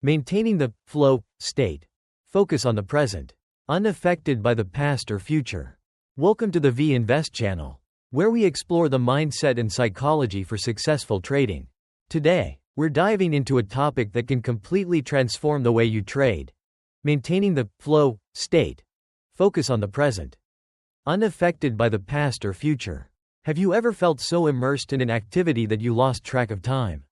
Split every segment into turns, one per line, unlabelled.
Maintaining the flow state. Focus on the present, unaffected by the past or future. Welcome to the V-Invest channel, where we explore the mindset and psychology for successful trading. Today, we're diving into a topic that can completely transform the way you trade. Maintaining the flow state. Focus on the present, unaffected by the past or future. Have you ever felt so immersed in an activity that you lost track of time?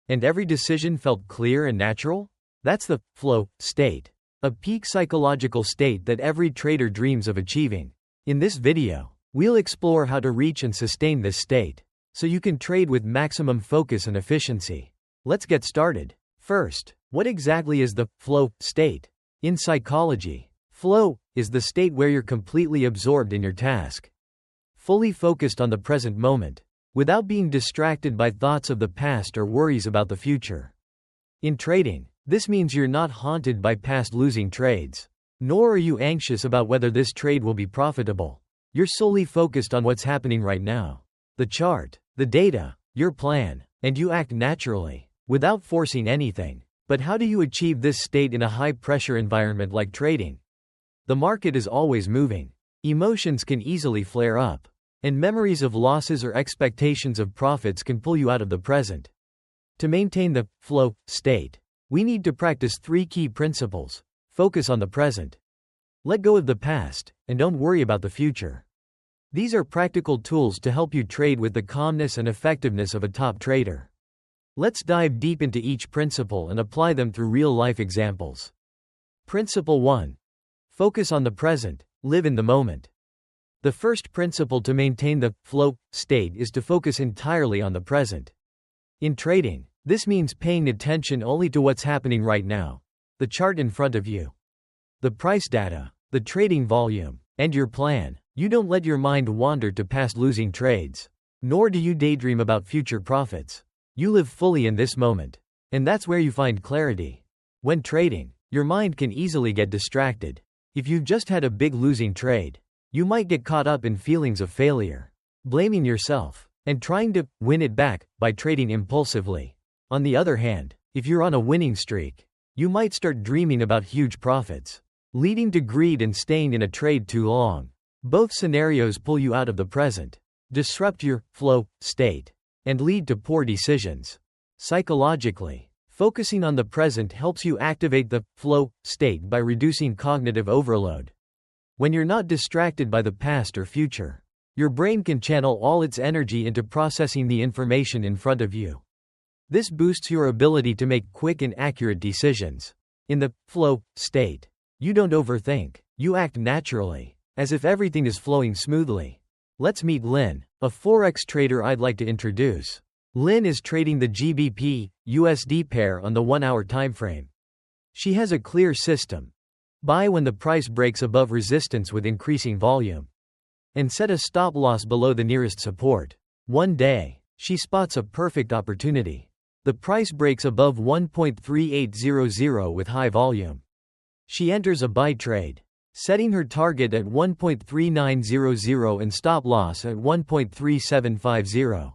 And every decision felt clear and natural? That's the flow state, a peak psychological state that every trader dreams of achieving. In this video, we'll explore how to reach and sustain this state, so you can trade with maximum focus and efficiency. Let's get started. First, what exactly is the flow state? In psychology, flow is the state where you're completely absorbed in your task, fully focused on the present moment, without being distracted by thoughts of the past or worries about the future. In trading, this means you're not haunted by past losing trades, nor are you anxious about whether this trade will be profitable. You're solely focused on what's happening right now, the chart, the data, your plan, and you act naturally, without forcing anything. But how do you achieve this state in a high-pressure environment like trading? The market is always moving. Emotions can easily flare up, and memories of losses or expectations of profits can pull you out of the present. To maintain the flow state, we need to practice 3 key principles. Focus on the present. Let go of the past, and don't worry about the future. These are practical tools to help you trade with the calmness and effectiveness of a top trader. Let's dive deep into each principle and apply them through real-life examples. Principle 1. Focus on the present, live in the moment. The first principle to maintain the flow state is to focus entirely on the present. In trading, this means paying attention only to what's happening right now, the chart in front of you, the price data, the trading volume, and your plan. You don't let your mind wander to past losing trades, nor do you daydream about future profits. You live fully in this moment, and that's where you find clarity. When trading, your mind can easily get distracted. If you've just had a big losing trade, you might get caught up in feelings of failure, blaming yourself, and trying to win it back by trading impulsively. On the other hand, if you're on a winning streak, you might start dreaming about huge profits, leading to greed and staying in a trade too long. Both scenarios pull you out of the present, disrupt your flow state, and lead to poor decisions. Psychologically, focusing on the present helps you activate the flow state by reducing cognitive overload. When you're not distracted by the past or future, your brain can channel all its energy into processing the information in front of you. This boosts your ability to make quick and accurate decisions. In the flow state, you don't overthink, you act naturally, as if everything is flowing smoothly. Let's meet Lynn, a Forex trader I'd like to introduce. Lynn is trading the GBP/USD pair on the 1-hour timeframe. She has a clear system. Buy when the price breaks above resistance with increasing volume, and set a stop loss below the nearest support. One day, she spots a perfect opportunity. The price breaks above 1.3800 with high volume. She enters a buy trade, setting her target at 1.3900 and stop loss at 1.3750.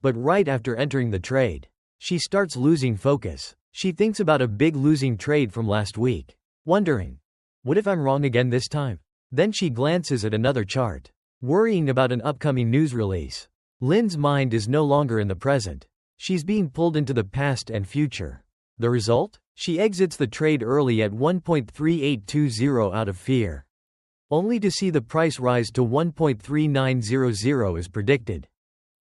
But right after entering the trade, she starts losing focus. She thinks about a big losing trade from last week, wondering, what if I'm wrong again this time? Then she glances at another chart, worrying about an upcoming news release. Lynn's mind is no longer in the present. She's being pulled into the past and future. The result? She exits the trade early at 1.3820 out of fear, only to see the price rise to 1.3900 as predicted.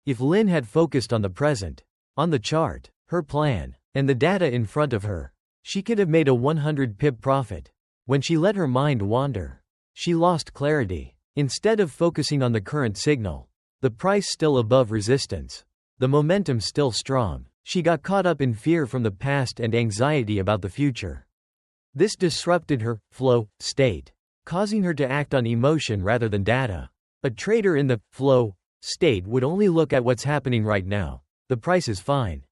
If Lynn had focused on the present, on the chart, her plan, and the data in front of her, she could have made a 100 pip profit. When she let her mind wander, she lost clarity. Instead of focusing on the current signal, the price still above resistance, the momentum still strong, she got caught up in fear from the past and anxiety about the future. This disrupted her flow state, causing her to act on emotion rather than data. A trader in the flow state would only look at what's happening right now. The price is fine.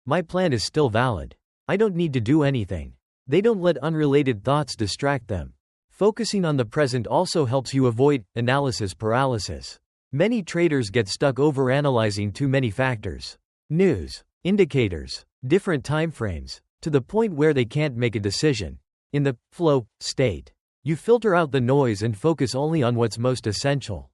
My plan is still valid. I don't need to do anything. They don't let unrelated thoughts distract them. Focusing on the present also helps you avoid analysis paralysis. Many traders get stuck overanalyzing too many factors. News, indicators, different timeframes, to the point where they can't make a decision. In the flow state, you filter out the noise and focus only on what's most essential.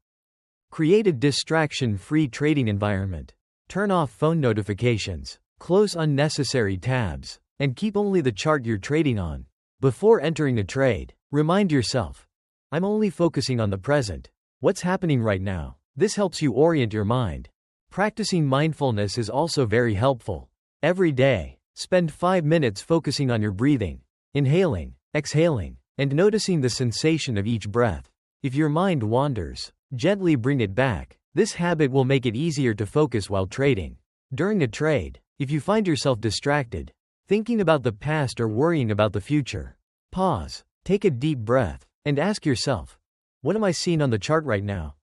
Create a distraction-free trading environment. Turn off phone notifications, close unnecessary tabs, and keep only the chart you're trading on. Before entering a trade, remind yourself, I'm only focusing on the present. What's happening right now? This helps you orient your mind. Practicing mindfulness is also very helpful. Every day, spend 5 minutes focusing on your breathing, inhaling, exhaling, and noticing the sensation of each breath. If your mind wanders, gently bring it back. This habit will make it easier to focus while trading. During a trade, if you find yourself distracted, thinking about the past or worrying about the future, pause, take a deep breath, and ask yourself, what am I seeing on the chart right now?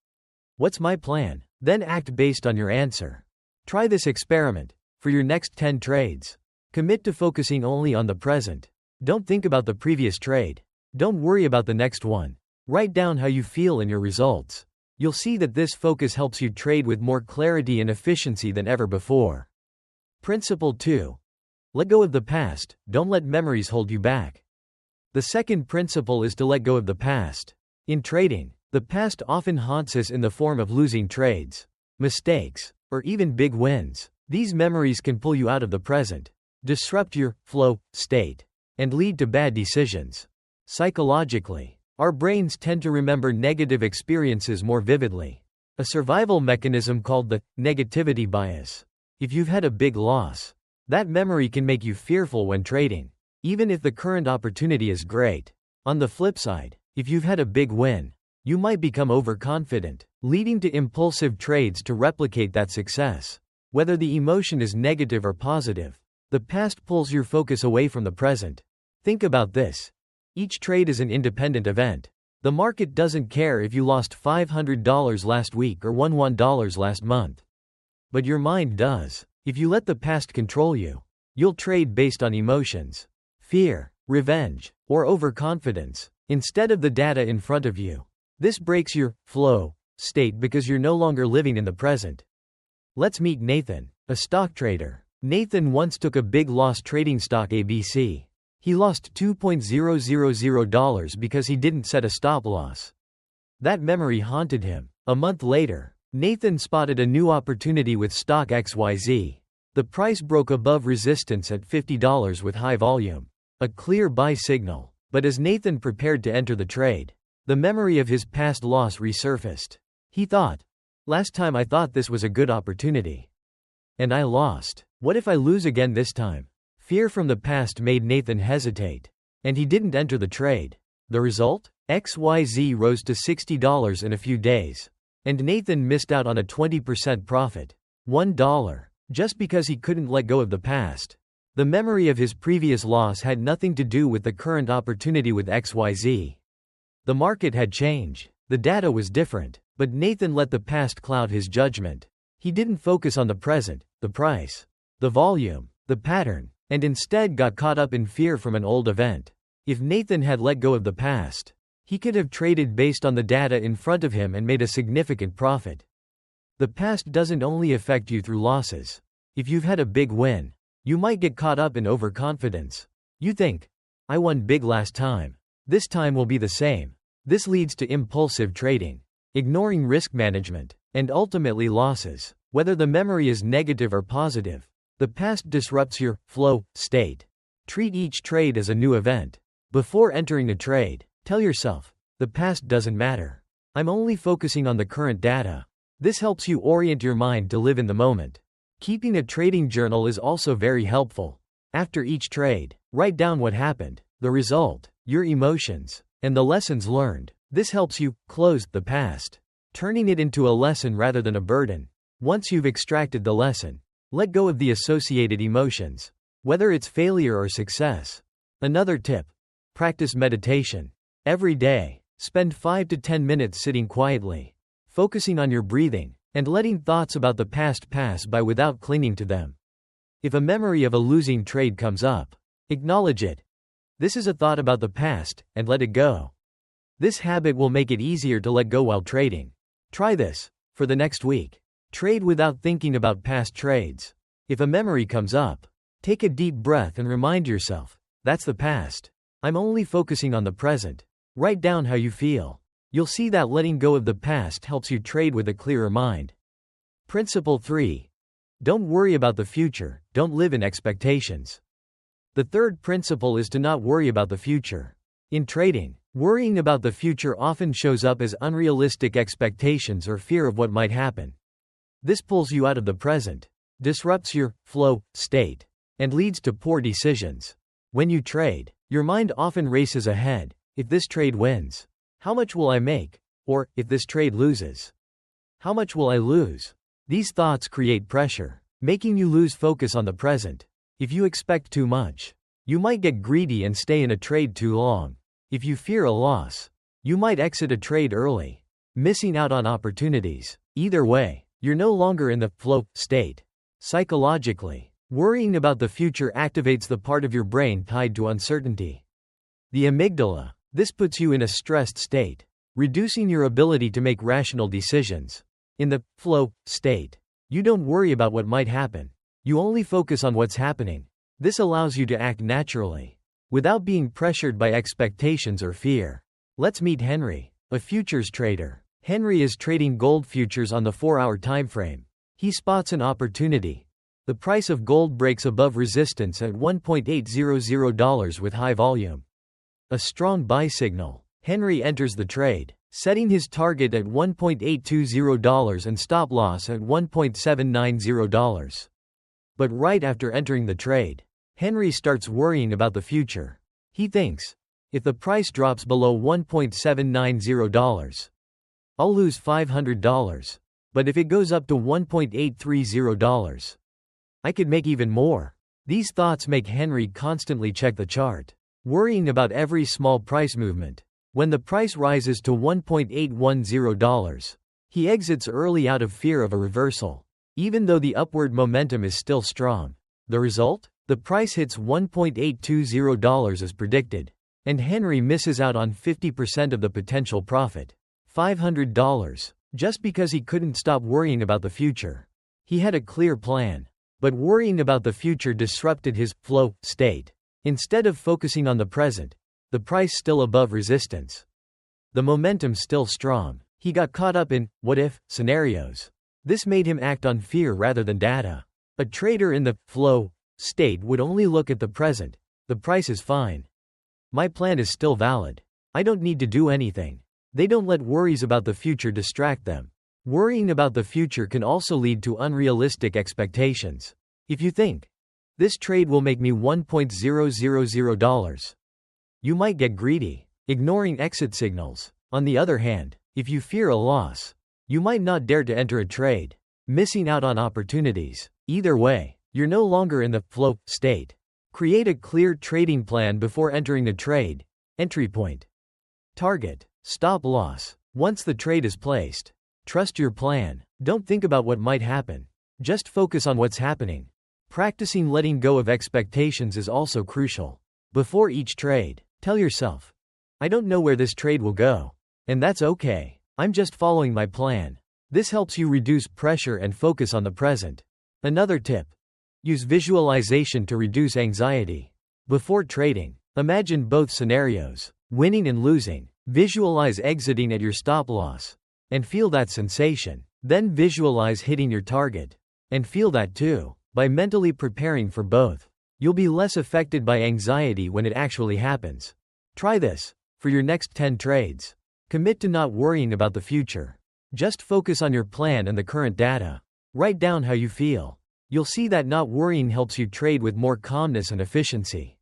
What's my plan? Then act based on your answer. Try this experiment for your next 10 trades. Commit to focusing only on the present. Don't think about the previous trade. Don't worry about the next one. Write down how you feel in your results. You'll see that this focus helps you trade with more clarity and efficiency than ever before. Principle 2. Let go of the past, don't let memories hold you back. The second principle is to let go of the past. In trading, the past often haunts us in the form of losing trades, mistakes, or even big wins. These memories can pull you out of the present, disrupt your flow state, and lead to bad decisions. Psychologically, our brains tend to remember negative experiences more vividly, a survival mechanism called the negativity bias. If you've had a big loss, that memory can make you fearful when trading, even if the current opportunity is great. On the flip side, if you've had a big win, you might become overconfident, leading to impulsive trades to replicate that success. Whether the emotion is negative or positive, the past pulls your focus away from the present. Think about this. Each trade is an independent event. The market doesn't care if you lost $500 last week or won $1 last month. But your mind does. If you let the past control you, you'll trade based on emotions, fear, revenge, or overconfidence, instead of the data in front of you. This breaks your flow state because you're no longer living in the present. Let's meet Nathan, a stock trader. Nathan once took a big loss trading stock ABC. He lost $2,000 because he didn't set a stop loss. That memory haunted him. A month later, Nathan spotted a new opportunity with stock XYZ. The price broke above resistance at $50 with high volume. A clear buy signal. But as Nathan prepared to enter the trade, the memory of his past loss resurfaced. He thought, last time I thought this was a good opportunity. And I lost. What if I lose again this time? Fear from the past made Nathan hesitate. And he didn't enter the trade. The result? XYZ rose to $60 in a few days. And Nathan missed out on a 20% profit. $1. Just because he couldn't let go of the past. The memory of his previous loss had nothing to do with the current opportunity with XYZ. The market had changed. The data was different. But Nathan let the past cloud his judgment. He didn't focus on the present, the price, the volume, the pattern, and instead got caught up in fear from an old event. If Nathan had let go of the past, he could have traded based on the data in front of him and made a significant profit. The past doesn't only affect you through losses. If you've had a big win, you might get caught up in overconfidence. You think, I won big last time. This time will be the same. This leads to impulsive trading, ignoring risk management, and ultimately losses. Whether the memory is negative or positive, the past disrupts your flow state. Treat each trade as a new event. Before entering a trade, tell yourself, the past doesn't matter. I'm only focusing on the current data. This helps you orient your mind to live in the moment. Keeping a trading journal is also very helpful. After each trade, write down what happened, the result, your emotions, and the lessons learned. This helps you close the past, turning it into a lesson rather than a burden. Once you've extracted the lesson, let go of the associated emotions, whether it's failure or success. Another tip: practice meditation. Every day, spend 5 to 10 minutes sitting quietly, focusing on your breathing, and letting thoughts about the past pass by without clinging to them. If a memory of a losing trade comes up, acknowledge it. This is a thought about the past, and let it go. This habit will make it easier to let go while trading. Try this for the next week. Trade without thinking about past trades. If a memory comes up, Take a deep breath and remind yourself, that's the past. I'm only focusing on the present. Write down how you feel. You'll see that letting go of the past helps you trade with a clearer mind. Principle 3. Don't worry about the future, don't live in expectations. The third principle is to not worry about the future. In trading, worrying about the future often shows up as unrealistic expectations or fear of what might happen. This pulls you out of the present, disrupts your flow state, and leads to poor decisions. When you trade, your mind often races ahead. If this trade wins, how much will I make? Or, if this trade loses, how much will I lose? These thoughts create pressure, making you lose focus on the present. If you expect too much, you might get greedy and stay in a trade too long. If you fear a loss, you might exit a trade early, missing out on opportunities. Either way, you're no longer in the flow state. Psychologically, worrying about the future activates the part of your brain tied to uncertainty, the amygdala. This puts you in a stressed state, reducing your ability to make rational decisions. In the flow state, you don't worry about what might happen. You only focus on what's happening. This allows you to act naturally, without being pressured by expectations or fear. Let's meet Henry, a futures trader. Henry is trading gold futures on the 4-hour timeframe. He spots an opportunity. The price of gold breaks above resistance at $1.800 with high volume. A strong buy signal. Henry enters the trade, setting his target at $1.820 and stop loss at $1.790. But right after entering the trade, Henry starts worrying about the future. He thinks, if the price drops below $1.790, I'll lose $500. But if it goes up to $1.830, I could make even more. These thoughts make Henry constantly check the chart, worrying about every small price movement. When the price rises to $1.810, he exits early out of fear of a reversal, even though the upward momentum is still strong. The result? The price hits $1.820 as predicted, and Henry misses out on 50% of the potential profit, $500, just because he couldn't stop worrying about the future. He had a clear plan, but worrying about the future disrupted his flow state. Instead of focusing on the present, the price still above resistance, the momentum still strong, he got caught up in what-if scenarios. This made him act on fear rather than data. A trader in the flow state would only look at the present. The price is fine. My plan is still valid. I don't need to do anything. They don't let worries about the future distract them. Worrying about the future can also lead to unrealistic expectations. If you think, this trade will make me $1.000, you might get greedy, ignoring exit signals. On the other hand, if you fear a loss, you might not dare to enter a trade, missing out on opportunities. Either way, you're no longer in the flow state. Create a clear trading plan before entering a trade. Entry point, target, stop loss. Once the trade is placed, trust your plan. Don't think about what might happen. Just focus on what's happening. Practicing letting go of expectations is also crucial. Before each trade, tell yourself, I don't know where this trade will go. And that's okay. I'm just following my plan. This helps you reduce pressure and focus on the present. Another tip. Use visualization to reduce anxiety. Before trading, imagine both scenarios, winning and losing. Visualize exiting at your stop loss, and feel that sensation. Then visualize hitting your target, and feel that too. By mentally preparing for both, you'll be less affected by anxiety when it actually happens. Try this for your next 10 trades. Commit to not worrying about the future. Just focus on your plan and the current data. Write down how you feel. You'll see that not worrying helps you trade with more calmness and efficiency.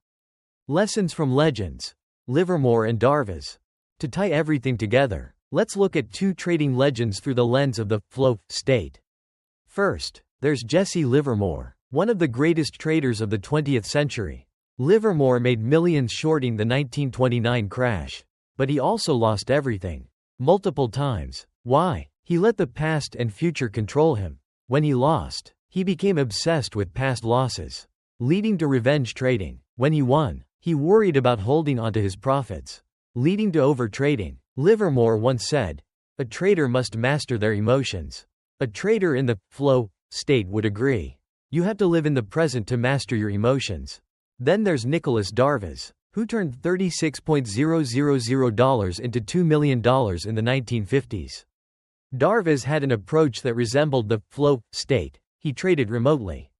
Lessons from legends, Livermore and Darvas. To tie everything together, let's look at two trading legends through the lens of the flow state. First, there's Jesse Livermore, one of the greatest traders of the 20th century. Livermore made millions shorting the 1929 crash, but he also lost everything, multiple times. Why? He let the past and future control him. When he lost, he became obsessed with past losses, leading to revenge trading. When he won, he worried about holding onto his profits, leading to overtrading. Livermore once said, a trader must master their emotions. A trader in the flow state would agree. You have to live in the present to master your emotions. Then there's Nicholas Darvas, who turned $36,000 into $2 million in the 1950s. Darvas had an approach that resembled the flow state. He traded remotely,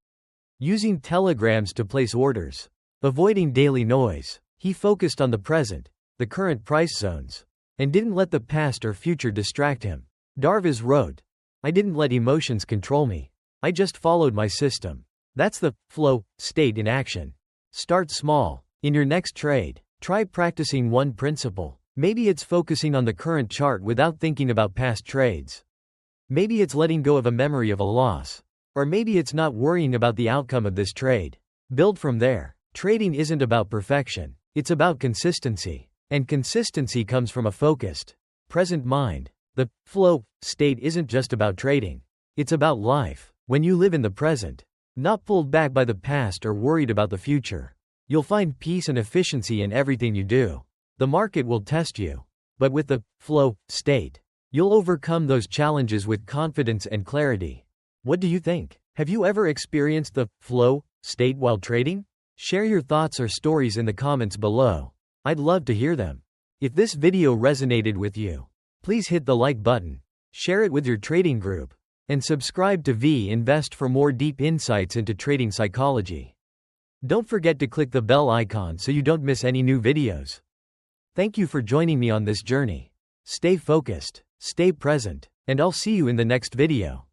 using telegrams to place orders, avoiding daily noise. He focused on the present, the current price zones, and didn't let the past or future distract him. Darvas wrote, "I didn't let emotions control me. I just followed my system." That's the flow state in action. Start small. In your next trade, try practicing one principle. Maybe it's focusing on the current chart without thinking about past trades. Maybe it's letting go of a memory of a loss. Or maybe it's not worrying about the outcome of this trade. Build from there. Trading isn't about perfection. It's about consistency. And consistency comes from a focused, present mind. The flow state isn't just about trading. It's about life. When you live in the present, not pulled back by the past or worried about the future, you'll find peace and efficiency in everything you do. The market will test you. But with the flow state, you'll overcome those challenges with confidence and clarity. What do you think? Have you ever experienced the flow state while trading? Share your thoughts or stories in the comments below. I'd love to hear them. If this video resonated with you, please hit the like button, share it with your trading group, and subscribe to V-Invest for more deep insights into trading psychology. Don't forget to click the bell icon so you don't miss any new videos. Thank you for joining me on this journey. Stay focused, stay present, and I'll see you in the next video.